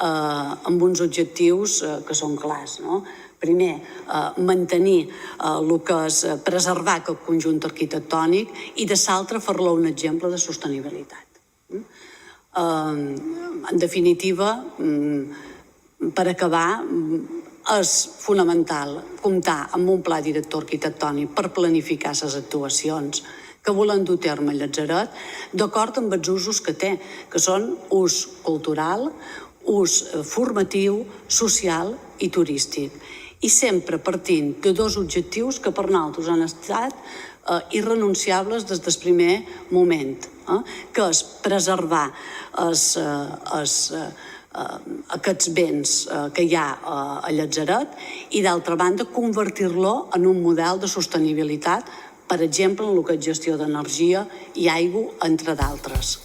amb uns objectius que són clars. Primer, mantenir el que és preservar aquest conjunt arquitectònic i de l'altre fer-lo un exemple de sostenibilitat. En definitiva, per acabar, és fonamental comptar amb un pla director arquitectònic per planificar les actuacions que volen dur a terme Llatzeret d'acord amb els usos que té, que són ús cultural, ús formatiu, social i turístic. I sempre partint de dos objectius que per nosaltres han estat irrenunciables des del primer moment, que és preservar aquests béns que hi ha a Llatzeret i, d'altra banda, convertir-lo en un model de sostenibilitat, per exemple, en el que és gestió d'energia i aigua, entre d'altres.